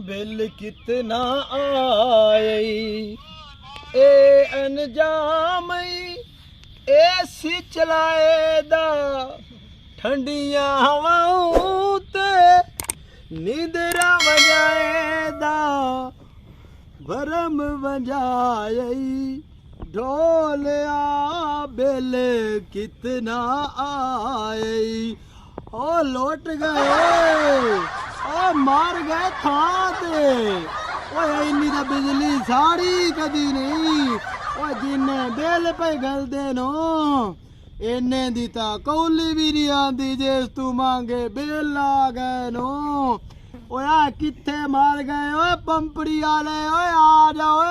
Bill कितना आए ए अनजाम AC चलाए दा ठंडिया हवाओं ते निदरा वजाए दा भरम वजाए ढोलिया बिल कितना आए ओ लौट गए ओ मार गए था ते ओए इन्नी दा बिजली साड़ी कदी नहीं ओ जिन्ने बिल पे गलदे नो इन्ने दी ता कौली भी नहीं आंदी जिस तू मांगे बिल आ गए नो ओए किथे मार गए ओए पंपड़ी वाले ओए आ जाओ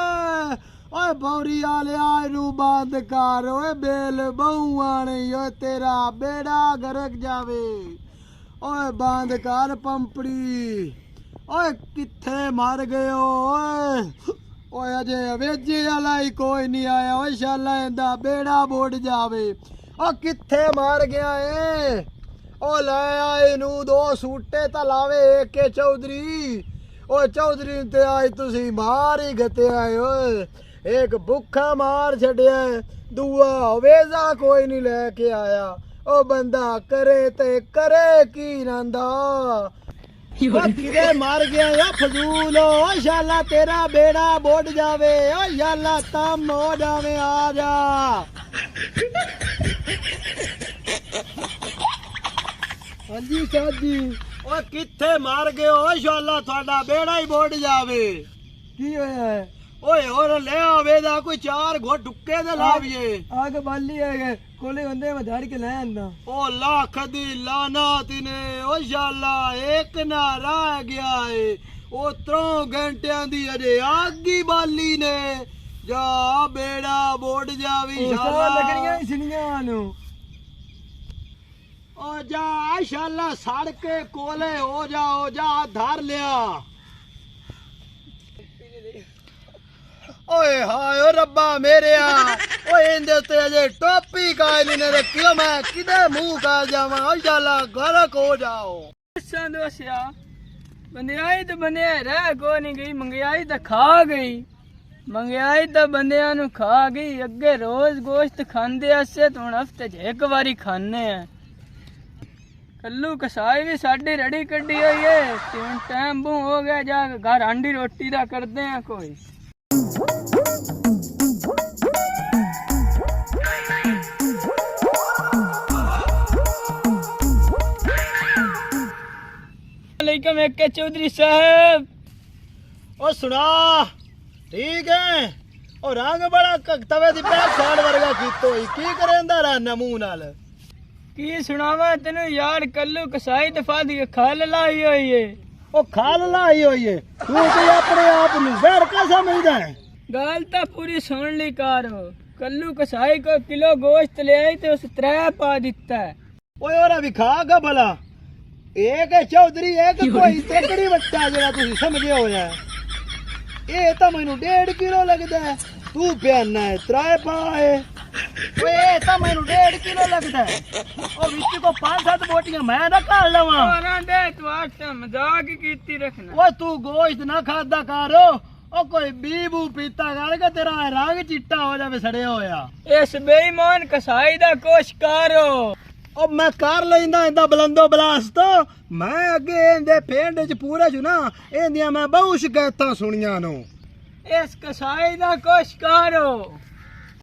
ओए बौरी वाले आनू बंद कर ओए बेल बहुआ नहीं ओए तेरा बेड़ा गरक जावे ओए बंद कर पंपड़ी ओए किथे मर गए ओए ओए अजे वेजे वाला ही कोई नहीं आया ओए शाला इंदा बेड़ा बोड़ जावे ओ किथे मार गया ए ओ ले आए नू दो सूटे ता लावे एक के चौधरी ओ चौधरी ते आज तुसी मार ही गते आए ओए एक भुखा मार छड़िया दूआ वेजा कोई नहीं लेके आया ओ बंदा करे ते करे की नंदा किदे मार गया या फजूल ओ शाला तेरा बेड़ा बोड़ जावे ओ शाला तम हो जावे आ जा हाँ जी साहब जी ओ किथे मार गए ओ शाला थोड़ा बेड़ा ही बोड़ जावे की होया है ओए और ले आवे दा कोई चार घोट टुक्के दे लाविए आगे बाली है कोले बंदे में झाड़ के ले आंदा ओ लाख दी लानत ने ओ शाला एक ना रह गया है ओ 3 घंटियां दी अजे आगी बाली ने जा बेड़ा बोड़ जावी शाला लगणियां सिनियां नु ओ जा शाला सड़ के कोले हो जा धर लिया ओए हाय ओ रब्बा मेरे ओए इंदे ते अजे टोपी काई ने रखियो मैं किदे मुंह का जावां ओ शाला गरक हो जाओ दोसिया बंदियाई तो बंदे रह को नहीं गई मंगियाई तो खा गई मंगियाई तो बंदियां नु खा गई अगे रोज गोश्त खांदे असे तो हुण हफ्ते च एक बारी खाने हैं कल्लू कसाई भी साडी रड़ी कड्डी हुई है टाइम बू हो गया जा घर हांडी रोटी दा करदे हैं कोई के चौधरी साहब ओ सुना ठीक है ओ रंग बड़ा तवे दी पैर साड़ वर्गा कीतो की करेंदा रहना मुंह नाल की सुनावा तेनु यार कल्लू कसाई दफा दी खाल लाई होई है ओ खाल लाई होई है तू तो अपने आप नु जहर का समझदा है गाल ता पूरी सुन ली कारो कल्लू कसाई को किलो गोश्त ले आई ते उस 3 पा दिता है ओए ओरा भी खागा भला एक है चौधरी एक कोई तकड़ी बच्चा जरा तुसी समझे होया ए तो मैनू 1.5 किलो लगदा है तू प्याना है 3 पा है ओए ए तो मैनू 1.5 किलो लगदा है ओ विच को 5-7 बोटियां मैं ना काट लवां ना दे तू आटा मजाक कीती रखना ओ तू गोश्त ना खादा करो ओ कोई बीबू पीता करके तेरा रंग चिट्टा हो जावे सड़े होया इस बेईमान कसाई दा कोश करो ओ मैं कर लेंदा इंदा बलंदो बलास तो मैं अगे इंदे पिंड च पूरे च ना इंदियां मैं बहुत शिकायतां सुनियां नो इस कसाई दा कुछ करो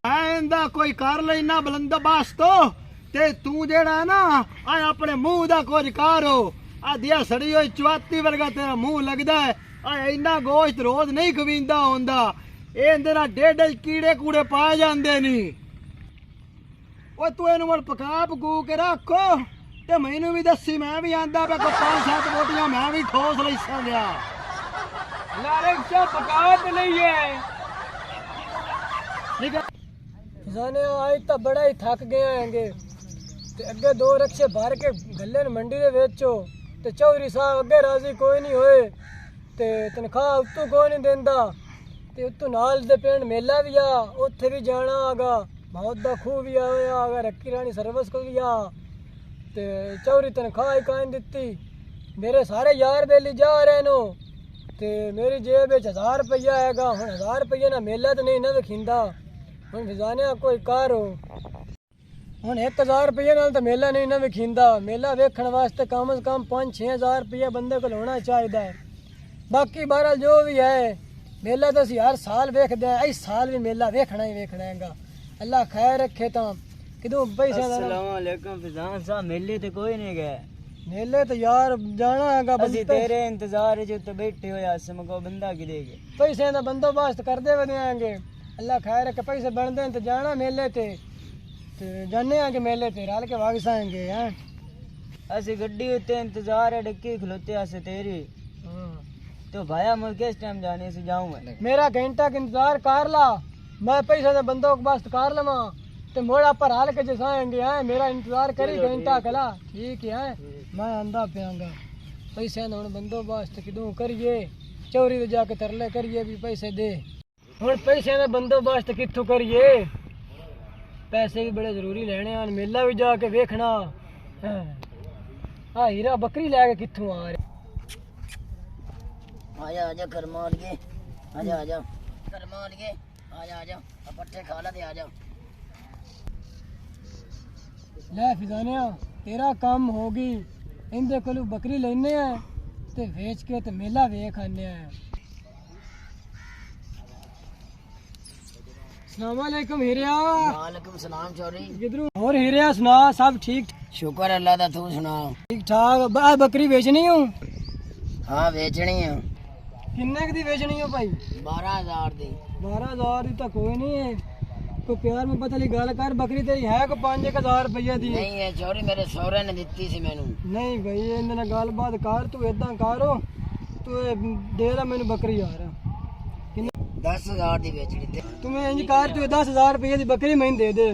मैं इंदा कोई कर लेना बलंदो बलास तो ते तू जेड़ा ना आ अपने मुंह दा कुछ करो आ दिया सड़ी होई चवाती वर्गा तेरा मुंह लगदा है आ इन्ना गोश्त रोज नहीं खवींदा हुंदा इंदे नाल 1.5 कीड़े कूड़े पाए जांदे नी ओ तू इनू मुड़ पका पकू के रखो ते मैनू भी दसी मैं भी आंदा पे को 5-7 बोटियां मैं भी ठोस लईसा लिया पका तो नहीं है ठीक है किसाने आज तो बड़ा ही थक गए हैंगे ते अगे 2 रक्शे भर के गले मंडी दे बेचो ते चौधरी साहब अगे राजी कोई नहीं होए ते तनख्वाह उत्तों कोई नहीं देंदा ते उत्तों नाल दे पिंड मेला भी आ उत्थे भी जाना आगा मौत दा खूह भी आया रक्की रानी सर्विस को भी आ ते चौधरी तनख्वाह ही कायम दिती मेरे सारे यार बेली जा रहे नो ਤੇ ਮੇਰੀ ਜੇਬ ਵਿੱਚ 1000 ਰੁਪਇਆ ਹੈਗਾ। ਹੁਣ 1000 ਰੁਪਇਆ ਨਾ ਮੇਲਾ ਤੇ ਨਹੀਂ ਨਾ ਵਿਖਿੰਦਾ। ਹੁਣ ਫਿਜ਼ਾਨਿਆ ਕੋਈ ਕਾਰੋ ਹੁਣ 1000 ਰੁਪਏ ਨਾਲ ਤਾਂ ਮੇਲਾ ਨਹੀਂ ਨਾ ਵਿਖਿੰਦਾ। ਮੇਲਾ ਵੇਖਣ ਵਾਸਤੇ ਕਮ ਸੇ ਕਮ 5-6 ਹਜ਼ਾਰ ਰੁਪਇਆ ਬੰਦੇ ਕੋਲ ਹੋਣਾ ਚਾਹੀਦਾ ਹੈ। ਬਾਕੀ ਬਹਰਹਾਲ ਜੋ ਵੀ ਹੈ ਮੇਲਾ ਤਾਂ ਅਸੀਂ ਹਰ ਸਾਲ ਵੇਖਦੇ ਆ। ਇਸ ਸਾਲ ਵੀ ਮੇਲਾ ਵੇਖਣਾ ਹੀ ਵੇਖਣਾ ਹੈਗਾ। ਅੱਲਾ ਖੈਰ ਰੱਖੇ। ਤਾਂ ਕਿਦੋਂ ਪੈਸੇ ਦਾ अस्सलाम वालेकुम फिजान साहब, मेले ते कोई नहीं गया। मेले तो यार जाना हैगा। ਅਸੀਂ ਤੇਰੇ ਇੰਤਜ਼ਾਰ ਵਿੱਚ ਉੱਤੇ ਬੈਠੇ ਹੋਇਆ ਸਮਕੋ ਬੰਦਾ ਕਿਦੇਗੇ पैसे का बंदोबस्त करते हुए देंगे। अल्लाह खैर रखे। पैसे बनते हैं तो जाना मेले ते जाने आगे मेले ते रल के वापस आएंगे। हैं ਅਸੀਂ ਗੱਡੀ ਉੱਤੇ ਇੰਤਜ਼ਾਰ ਡੱਕੀ ਖਲੋਤੇ ਆਸੇ ਤੇਰੀ तो भाया मुझ किस टाइम जाने से जाऊं मैं। मेरा घंटा का इंतजार कर ला। मैं पैसे का बंदोबस्त कर लवा तो मोड़ा पर हाल के जसाएंगे। हैं मेरा इंतजार करी घंटा कला ठीक है। मैं आंदा पियांगा पैसे का बंदोबस्त किदों करिए। चोरी तो जाके तरले करिए भी पैसे दे। हुण पैसे का बंदोबस्त कित्थों करिए। पैसे भी बड़े जरूरी लेने हैं। मेला भी जाके वेखना। हाँ हीरा बकरी लैके कित्थों आ रहे। आजा आजा करमाल के आजा आजा करमाल के आजा आजा पट्टे खा ला दे आजा। ਲੈ ਫਿਜ਼ਾਨਿਆ ਤੇਰਾ ਕੰਮ ਹੋ ਗਈ। ਇਹਦੇ ਕੋਲੋਂ ਬੱਕਰੀ ਲੈਨੇ ਆ ਤੇ ਵੇਚ ਕੇ ਤੇ ਮੇਲਾ ਵੇਖ ਆਨੇ ਆ। अस्सलाम वालेकुम हीरिया। वालेकुम सलाम चौरी। किधरों और हीरिया सुना सब ठीक शुक्र अल्लाह दा, तू सुना। ठीक ठाक। बकरी बेचनी हूँ। हाँ बेचनी है। किन्ने दी बेचनी हो भाई। 12,000 दी। 12,000 दी तो कोई नहीं है। कोई प्यार में पता नहीं गल कर। बकरी तेरी है को 5,000 रुपया दी। नहीं है चौरी, मेरे सौरे ने दित्ती सी मैनू। नहीं भाई इन्हें नाल गलबात कर। तू इदा करो तू दे दा मैनू बकरी यार। 10,000 दी बेचनी ते। तुम्हें इंज कर तू 10,000 रुपये की बकरी मैंने दे दे।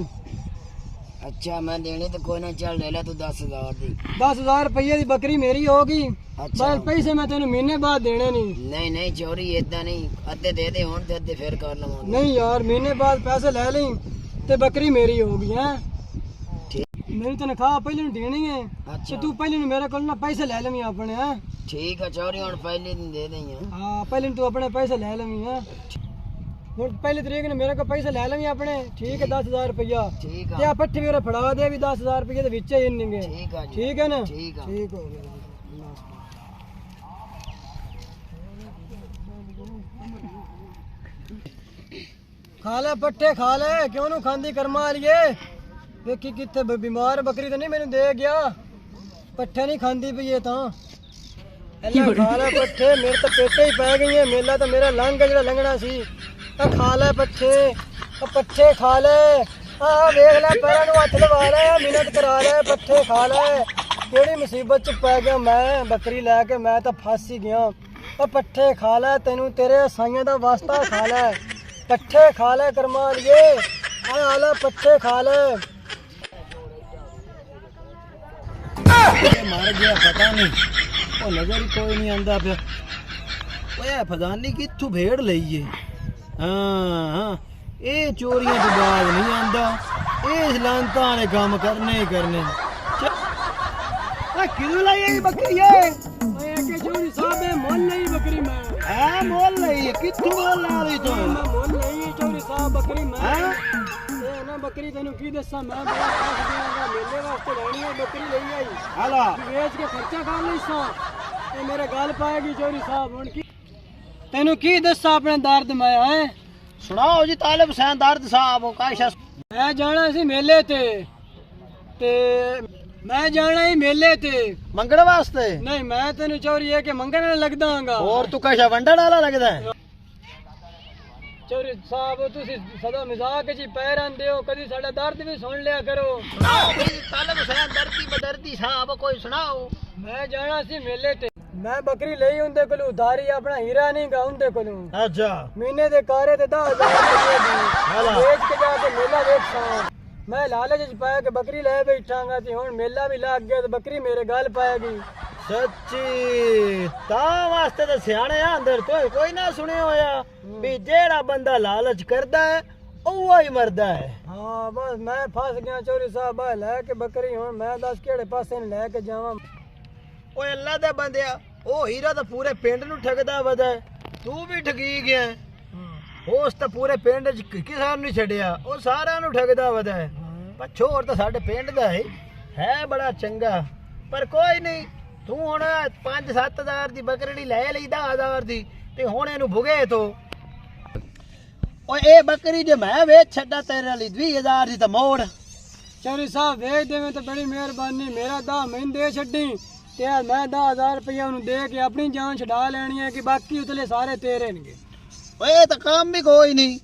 अच्छा मैं देनी तो कोई ना, चल ले ला तू 10,000 दी। 10,000 रुपये की बकरी मेरी होगी। अच्छा बस पैसे मैं तेन महीने बाद देने नहीं। नहीं नहीं चौरी इदा नहीं, अद्धे दे दे हुण ते अद्धे फिर कर लवांगे। नहीं यार महीने बाद पैसे ले ली ते बकरी मेरी होगी। हैं ठीक। मेरी तनख्वाह पहले देनी है। अच्छा तू पहले मेरे को ना पैसे ले लवी अपने। हैं ठीक है चौरी, हुण पहले दिन दे देंगे। हाँ पहले तू अपने पैसे ले लवी। हैं हुण पहली तरीक ने मेरे को पैसे ले लवी अपने। ठीक है 10,000 रुपया। ठीक क्या है पट्टी मेरे फड़ा दे भी 10,000 रुपये के विच ही इन्निंगे। ठीक है जी। ठीक है ना। ठीक है। ठीक हो गया। खा ले पट्टे खा ले। क्यों नू खांदी कर्मा लिए। देखी कितने बीमार बकरी तो नहीं मैंने दे गया। पट्ठे नहीं खांदी पई तो खा ले पट्ठे। मेरे तो पेटे ही पै गई है। मेला तो मेरा लंघ जो लंघना सी। खा ले पट्ठे। पट्ठे खा ले। देख ले पैरों नू हथ लगा ले, मिहनत करा ले। पट्ठे खा ले। केड़ी मुसीबत च पै गया मैं। बकरी लैके मैं तो फस ही गया। पट्ठे खा ले। तेनू तेरे साइयां दा वास्ता खा ले। पट्ठे खा ले करमालिए। आले पट्ठे खा ले। मर गया पता नहीं, वो नजर ही कोई नहीं आंदा पिया। ओए फजानी कित्थों भेड़ लईए। हाँ ये चोरियां तो बाज नहीं आंदा। ये लानता ने काम करने ही करने। किदू लाई है बकरी है। मैं के चोरी साहब मोल नहीं बकरी मैं। है मोल लई है। कित्थों मोल ला रही तो। मैं मोल नहीं चोरी साहब बकरी मैं। ए ना बकरी तेनू की दसा मैं बड़ा खास देंगा। मेले वास्ते लेनी है बकरी लई आई। हाला बेच के खर्चा कर लई सा। ए मेरे गाल पाएगी चोरी साहब। हुन की तेनू की दसा अपने दर्द मैं है। सुनाओ जी तालिब हुसैन दर्द साहब कायशा। मैं जाना सी मेले ते मैं जाना ही मेले ते मंगण वास्ते। नहीं मैं तेन चोरी है कि मंगण लगदा हांगा। और तू कैसा वंडन वाला लगदा है। चोरी साहब तुसी सदा मजाक च पैर आंदे हो। कदी साडा दर्द भी सुन लिया करो। तालिब हुसैन दर्दी बदर्दी साहब कोई सुनाओ। मैं जाना सी मेले ते। मैं बकरी लई उनदे कोलों उधारी। अपना हीरा नहीं गा उनदे कोलों। अच्छा महीने दे कारे ते 10,000 रुपये दी बेच के जाके मेला देखा। मैं लालच च पाया कि बकरी ले बैठांगा ते हुण मेला भी लग गया ते बकरी मेरे गल पाएगी। सच्ची ता वास्ते ते सियाणे अंदर तो कोई ना सुने होया भी जेड़ा बंदा लालच करदा है ओह ही मरदा है। हाँ बस मैं फस गया चोरी साहब। लेके बकरी हुण मैं दस केड़े पासे लैके जावां। ओए अल्लाह दे बंदिया ਉਹ ਹੀਰਾ ਤਾਂ ਪੂਰੇ ਪਿੰਡ ਨੂੰ ਠੱਗਦਾ ਵਦਾ, ਤੂੰ ਵੀ ਠਗੀ ਗਿਆ। ਉਸ ਤਾਂ ਪੂਰੇ ਪਿੰਡ 'ਚ ਕਿਸੇ ਨੂੰ ਨਹੀਂ ਛੱਡਿਆ, ਉਹ ਸਾਰਿਆਂ ਨੂੰ ਠੱਗਦਾ ਵਦਾ। ਪਰ ਛੋਰ ਤਾਂ ਸਾਡੇ ਪਿੰਡ ਦਾ ਹੈ ਬੜਾ ਚੰਗਾ। ਪਰ ਕੋਈ ਨਹੀਂ, ਤੂੰ ਹੁਣ 5-7 ਹਜ਼ਾਰ ਦੀ ਬੱਕਰੀ ਲੈ ਲਈ 10 ਹਜ਼ਾਰ ਦੀ, ਤੇ ਹੁਣ ਇਹਨੂੰ ਭੁਗੇ ਤੋ। ਓਏ ਇਹ ਬੱਕਰੀ ਜੇ ਮੈਂ ਵੇਚ ਛੱਡਾ ਤੇਰੇ ਲਈ 20 ਹਜ਼ਾਰ ਦੀ ਤਾਂ ਮੋੜ। ਚੌਧਰੀ ਸਾਹਿਬ ਵੇਚ ਦੇਵੇਂ ਤਾਂ ਬੜੀ ਮਿਹਰਬਾਨੀ, ਮੇਰਾ 10 ਮੈਨੂੰ ਦੇ ਛੱਡੀ ਤੇ ਮੈਂ 10,000 ਰੁਪਇਆ ਉਹਨੂੰ ਦੇ ਕੇ ਆਪਣੀ ਜਾਨ ਛਡਾ ਲੈਣੀ ਹੈ, ਕਿ ਬਾਕੀ ਉਤਲੇ ਸਾਰੇ ਤੇਰੇ ਨੇਗੇ। ਓਏ ਇਹ ਤਾਂ ਕੰਮ ਵੀ ਕੋਈ ਨਹੀਂ,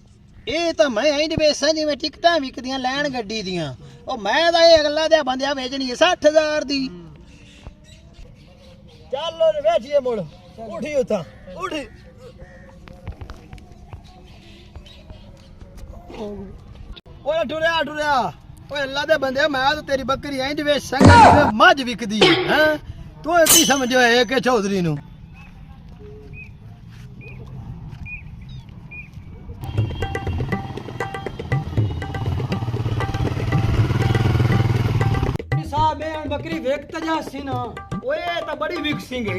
ਇਹ ਤਾਂ ਮੈਂ ਇੰਜ ਵੇਚਾਂ ਜਿਵੇਂ ਟਿਕਟਾਂ ਵਿਕਦੀਆਂ ਲੈਣ ਗੱਡੀ ਦੀਆਂ। ਉਹ ਮੈਂ ਤਾਂ ਇਹ ਅਗਲਾ ਦੇ ਬੰਦਿਆ ਵੇਚਣੀ ਹੈ 60,000 ਦੀ। ਚੱਲ ਉਹ ਵੇਚੀਏ ਮੁੜ, ਉਠੀ ਉਥਾ ਉਠੀ। ਓਏ ਟੁਰਿਆ ਟੁਰਿਆ, ਓਏ ਅੱਲਾ ਦੇ ਬੰਦੇ, ਮੈਂ ਤਾਂ ਤੇਰੀ ਬੱਕਰੀ ਇੰਜ ਵੇਚ ਸਕਦਾ ਜਿਵੇਂ ਮੱਝ ਵਿਕਦੀ ਹੈ। ਤੂੰ ਕੀ ਸਮਝਿਆ ਇਹ ਕਿ ਚੌਧਰੀ ਨੂੰ? ਸਾਹਿਬ ਇਹ ਹੁਣ ਬੱਕਰੀ ਵੇਖ ਤਾਂ ਜਾਸੀ ਨਾ। ਓਏ ਇਹ ਤਾਂ ਬੜੀ ਵਿਕਸਿੰਗ ਹੈ।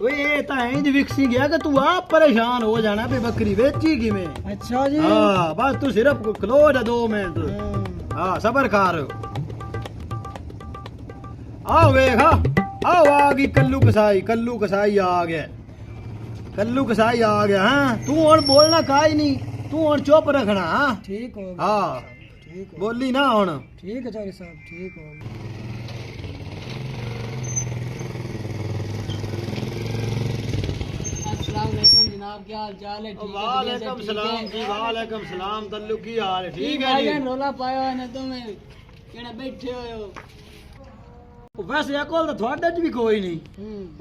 ਓਏ ਇਹ ਤਾਂ ਇੰਜ ਵਿਕਸਿੰਗ ਹੈ ਕਿ ਤੂੰ ਆਪ ਪਰੇਸ਼ਾਨ ਹੋ ਜਾਣਾ ਵੀ ਬੱਕਰੀ ਵੇਚੀ ਕਿਵੇਂ। ਅੱਛਾ ਜੀ। ਹਾਂ ਬਸ ਤੂੰ ਸਿਰਫ ਖਲੋ ਜਾ 2 ਮਿੰਟ। ਹਾਂ ਸਬਰ ਕਰ। ਆ ਵੇਖ, ਆ ਗਈ ਕੱਲੂ ਕਸਾਈ, ਕੱਲੂ ਕਸਾਈ ਆ ਗਿਆ, ਕੱਲੂ ਕਸਾਈ ਆ ਗਿਆ। ਹਾਂ ਤੂੰ ਹੁਣ ਬੋਲਣਾ ਕਾਈ ਨਹੀਂ, ਤੂੰ ਹੁਣ ਚੁੱਪ ਰੱਖਣਾ। ਹਾਂ ਠੀਕ ਹੋ ਗਿਆ। ਹਾਂ ਠੀਕ ਬੋਲੀ ਨਾ ਹੁਣ। ਠੀਕ ਹੈ ਚੌਧਰੀ ਸਾਹਿਬ, ਠੀਕ ਹੋ ਗਿਆ। अस्सलामुअलैकुम जनाब, क्या हाल चाल है? वालेकुम सलाम जी, वालेकुम सलाम। तल्लू की हाल है? ठीक है जी। रोला पाया है ना तुम्हें ਕਿਹੜਾ ਬੈਠੇ ਹੋਏ ਹੋ? ਵੈਸੇ ਇਹ ਕੋਲ ਤਾਂ ਤੁਹਾਡੇ 'ਚ ਵੀ ਕੋਈ ਨਹੀਂ।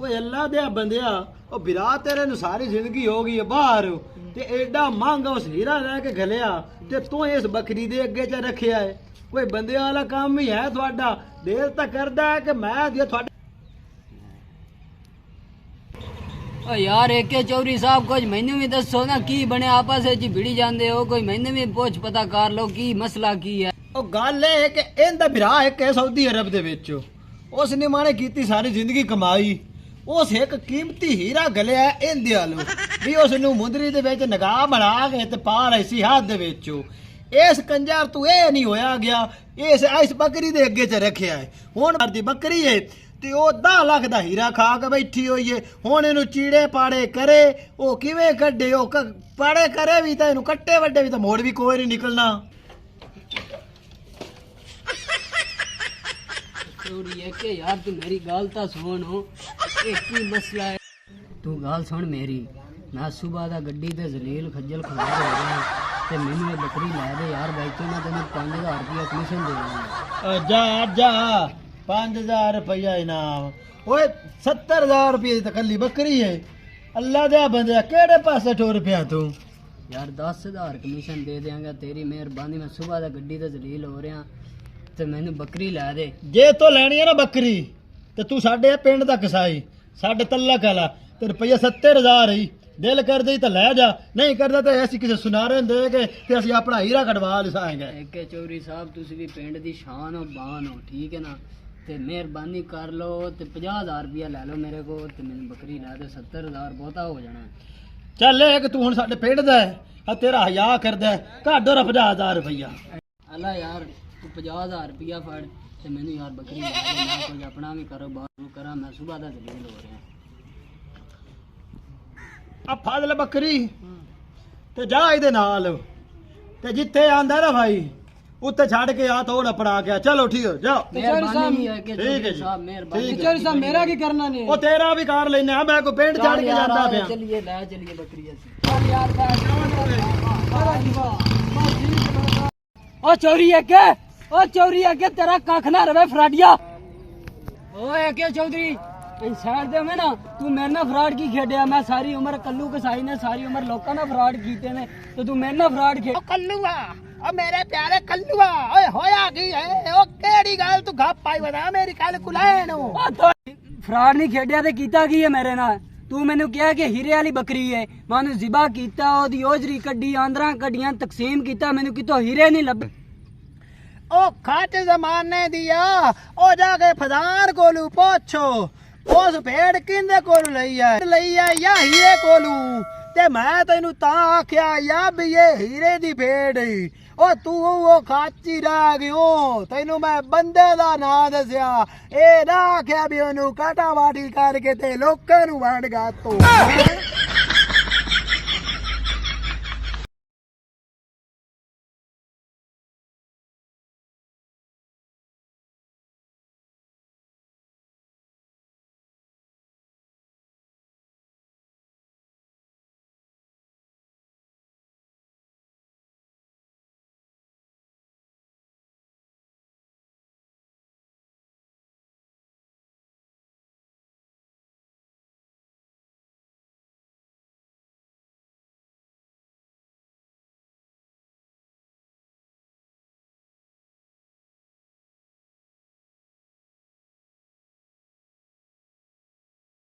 ਓਏ ਅੱਲਾ ਦੇ ਬੰਦਿਆ, ਉਹ ਬਿਰਾ ਤੇਰੇ ਨੂੰ ਸਾਰੀ ਜ਼ਿੰਦਗੀ ਹੋ ਗਈ ਹੈ ਬਾਹਰ, ਤੇ ਐਡਾ ਮੰਗ ਉਸ ਹੀਰਾ ਲੈ ਕੇ ਘਲਿਆ, ਤੇ ਤੂੰ ਇਸ ਬੱਕਰੀ ਦੇ ਅੱਗੇ 'ਚ ਰੱਖਿਆ ਹੈ। ਕੋਈ ਬੰਦਿਆਂ ਵਾਲਾ ਕੰਮ ਹੀ ਹੈ ਤੁਹਾਡਾ। ਦਿਲ ਤਾਂ ਕਰਦਾ ਹੈ ਕਿ ਮੈਂ ਜੇ ਤੁਹਾਡੇ। ਓ ਯਾਰ ਏਕੇ ਚੌਧਰੀ ਸਾਹਿਬ, ਕੁਝ ਮੈਨੂੰ ਵੀ ਦੱਸੋ ਨਾ, ਕੀ ਬਣਿਆ? ਆਪਸ ਵਿੱਚ ਭਿੜੀ ਜਾਂਦੇ ਹੋ, ਕੋਈ ਮੈਨੂੰ ਵੀ ਪੁੱਛ ਪਤਾ ਕਰ ਲਓ ਕੀ ਮਸਲਾ ਕੀ ਹੈ। ਉਹ ਗੱਲ ਇਹ ਹੈ ਕਿ ਇਹਦਾ ਬਿਰਾ ਇੱਕ ਹੈ ਸਾਊਦੀ ਅਰਬ ਦੇ ਵਿੱਚ, ਉਸ ਨੇ ਮਾਣੇ ਕੀਤੀ ਸਾਰੀ ਜ਼ਿੰਦਗੀ ਕਮਾਈ, ਉਸ ਇੱਕ ਕੀਮਤੀ ਹੀਰਾ ਗਲਿਆ ਇਹਦੇ ਵੱਲੋਂ ਵੀ ਉਸ ਨੂੰ ਮੁੰਦਰੀ ਦੇ ਵਿੱਚ ਨਗਾਹ ਬਣਾ ਕੇ ਤੇ ਪਾ ਰਹੀ ਸੀ ਹੱਥ ਦੇ ਵਿੱਚ। ਇਸ ਕੰਜਰ ਤੂੰ ਇਹ ਨਹੀਂ ਹੋਇਆ ਗਿਆ, ਇਸ ਬੱਕਰੀ ਦੇ ਅੱਗੇ 'ਚ ਰੱਖਿਆ ਹੈ। ਹੁਣ ਦੀ ਬੱਕਰੀ ਹੈ ਤੇ ਉਹ 10 ਲੱਖ ਦਾ ਹੀਰਾ ਖਾ ਕੇ ਬੈਠੀ ਹੋਈ ਏ। ਹੁਣ ਇਹਨੂੰ ਚੀੜੇ ਪਾੜੇ ਕਰੇ, ਉਹ ਕਿਵੇਂ ਕੱਢੇ? ਉਹ ਪਾੜੇ ਕਰੇ ਵੀ ਤਾਂ ਇਹਨੂੰ ਕੱਟੇ ਵੱਡੇ ਵੀ ਤਾਂ ਮੋੜ ਵੀ ਕੋਈ ਨਹੀਂ ਨਿਕਲਣਾ। यार तू मेरी गाल ता सुन, एक ही मसला है। तू गाल सुन मेरी, मैं सुबह दा गड्डी ते जलील खज्जल खराब हो गया ते मैनू ये बकरी लै दे यार, भाई तो मैं तेन 5,000 रुपया कमीशन दे दूंगा। जा जा 5,000 रुपया इनाम। ओए 70,000 रुपये की तकली बकरी है। अल्लाह दे बंदे केड़े पासे टुर पिया तू? यार 10,000 कमीशन दे देंगा, तेरी मेहरबानी। मैं सुबह दा गड्डी ते जलील हो रहा ਤੇ ਮੈਨੂੰ ਬੱਕਰੀ ਲੈ ਦੇ। ਜੇ ਤੋ ਲੈਣੀ ਹੈ ਨਾ ਬੱਕਰੀ ਤੇ ਤੂੰ ਸਾਡੇ ਪਿੰਡ ਦਾ ਕਸਾਈ, ਸਾਡੇ ਤਲਕ ਵਾਲਾ, ਤੇ ਰੁਪਈਆ 70,000 ਹੀ। ਦਿਲ ਕਰਦੇ ਤਾਂ ਲੈ ਜਾ, ਨਹੀਂ ਕਰਦਾ ਤਾਂ ਅਸੀਂ ਕਿਸੇ ਸੁਨਾਰੇ ਦੇ ਕੇ ਤੇ ਅਸੀਂ ਆਪਣਾ ਹੀਰਾ ਕਢਵਾ ਲਿਸਾਂਗੇ। ਏਕੇ ਚੌਧਰੀ ਸਾਹਿਬ, ਤੁਸੀਂ ਵੀ ਪਿੰਡ ਦੀ ਸ਼ਾਨ ਹੋ, ਬਾਨ ਹੋ, ਠੀਕ ਹੈ ਨਾ? ਤੇ ਮਿਹਰਬਾਨੀ ਕਰ ਲਓ ਤੇ 50,000 ਰੁਪਇਆ ਲੈ ਲਓ ਮੇਰੇ ਕੋਲ ਤੇ ਮੈਨੂੰ ਬੱਕਰੀ ਲੈ ਦੇ। 70,000 ਬਹੁਤਾ ਹੋ ਜਾਣਾ। ਚੱਲ ਇਹ ਕਿ ਤੂੰ ਹੁਣ ਸਾਡੇ ਪਿੰਡ ਦਾ ਹੈ, ਆ ਤੇਰਾ ਹਯਾ ਕਰਦਾ, ਘੱਟ ਹੋ 50,000 ਰੁਪਈਆ। ਅੱਲਾ ਯਾਰ ਤੂੰ 50,000 ਰੁਪਇਆ ਫੜ ਤੇ ਮੈਨੂੰ ਯਾਰ ਬੱਕਰੀ ਲੈ ਦੇ। ਮੈਂ ਕੁਝ ਆਪਣਾ ਵੀ ਕਾਰੋਬਾਰ ਕਰਾਂ, ਮੈਂ ਸੁਬਹ ਦਾ ਜ਼ਲੀਲ ਹੋ ਰਿਹਾ। ਆ ਫੜ ਲੈ ਬੱਕਰੀ ਤੇ ਜਾ ਇਹਦੇ ਨਾਲ, ਤੇ ਜਿੱਥੇ ਆਂਦਾ ਨਾ ਭਾਈ ਉੱਤੇ ਛੱਡ ਕੇ ਆ ਤੋੜ ਪੜਾ ਕੇ। ਚਲੋ ਠੀਕ ਹੋ ਜਾਓ। ਮਿਹਰਬਾਨੀ ਹੈ ਕਿ ਠੀਕ ਹੈ ਜੀ, ਸਾਹਿਬ, ਮਿਹਰਬਾਨੀ। ਠੀਕ ਹੈ। ਚੌਧਰੀ ਸਾਹਿਬ ਮੇਰਾ ਕੀ ਕਰਨਾ ਨੇ? ਉਹ ਤੇਰਾ ਵੀ ਕਾਰ ਲੈਨੇ ਆ, ਮੈਂ ਕੋਈ ਪਿੰਡ ਛੱਡ ਕੇ ਜਾਂਦਾ ਪਿਆ। ਚਲਿਏ ਲੈ ਚਲਿਏ ਬੱਕਰੀ ਅਸੀਂ ਯਾਰ। ਉਹ ਚੋਰੀ ਹੈ ਕਿ ਉਹ ਚੋਰੀ ਹੈ ਕਿ ਤੇਰਾ ਕੱਖ ਨਾ ਰਵੇ ਫਰਾਡੀਆ। ਓਏ ਕਿ ਚੌਧਰੀ ਇਹ ਸਾਈਡ ਦੇ ਮੈਂ ਨਾ, ਤੂੰ ਮੇਰੇ ਨਾਲ ਫਰਾਡ ਕੀ ਖੇਡਿਆ? ਮੈਂ ਸਾਰੀ ਉਮਰ ਕੱਲੂ ਕਸਾਈ ਨੇ ਸਾਰੀ ਉਮਰ ਲੋਕਾਂ ਨਾਲ ਫਰਾਡ ਕੀਤੇ ਨੇ, ਤੇ ਤੂੰ ਮੇਰੇ ਨਾਲ ਫਰਾਡ ਖੇਡ। ਉਹ ਕੱਲੂਆ, ਉਹ ਮੇਰੇ ਪਿਆਰੇ ਕੱਲੂਆ, ਓਏ ਹੋਇਆ ਕੀ ਹੈ? ਉਹ ਕਿਹੜੀ ਗੱਲ ਤੂੰ ਗੱਪ ਪਾਈ ਬਤਾ ਮੇਰੀ ਕੱਲ ਕੁਲਾਏ ਨੂੰ? ਫਰਾਡ ਨਹੀਂ ਖੇਡਿਆ ਤੇ ਕੀਤਾ ਕੀ ਹੈ ਮੇਰੇ ਨਾਲ? ਤੂੰ ਮੈਨੂੰ ਕਿਹਾ ਕਿ ਹੀਰੇ ਵਾਲੀ ਬੱਕਰੀ ਹੈ, ਮੈਂ ਉਹਨੂੰ ਜ਼ਿਬਾ ਕੀਤਾ, ਉਹਦੀ ओजरी ਕੱਢੀ, ਆਂਦਰਾਂ ਕੱਢੀਆਂ, ਤਕਸੀਮ ਕੀਤਾ, ਮੈਨੂੰ ਕਿਤੋਂ ਹੀਰੇ ਨਹੀਂ ਲੱਭੇ। ਉਹ ਖੱਟ ਜ਼ਮਾਨੇ ਦਿਆ, ਉਹ ਜਾ ਕੇ ਫਜ਼ਾਨ ਕੋਲੋਂ ਪੁੱਛੋ ਉਸ ਭੇਡ ਕਿੰਦੇ ਕੋਲ ਲਈ ਆ ਯਾ ਹੀਰੇ ਕੋਲੋਂ ਤੇ ਮੈਂ ਤੈਨੂੰ ਤਾਂ ਆਖਿਆ ਯਾ ਵੀ ਇਹ ਹੀਰੇ ਦੀ ਭੇਡ ਈ। ਉਹ ਤੂੰ ਉਹ ਖਾਚੀ ਰਹਿ ਗਿਓ ਤੈਨੂੰ ਮੈਂ ਬੰਦੇ ਦਾ ਨਾਂ ਦੱਸਿਆ ਇਹ ਨਾ ਆਖਿਆ ਵੀ ਉਹਨੂੰ ਕਾਟਾ ਵਾਟੀ ਕਰਕੇ ਤੇ ਲੋਕਾਂ ਨੂੰ ਵੰਡ ਗਾ ਤੂੰ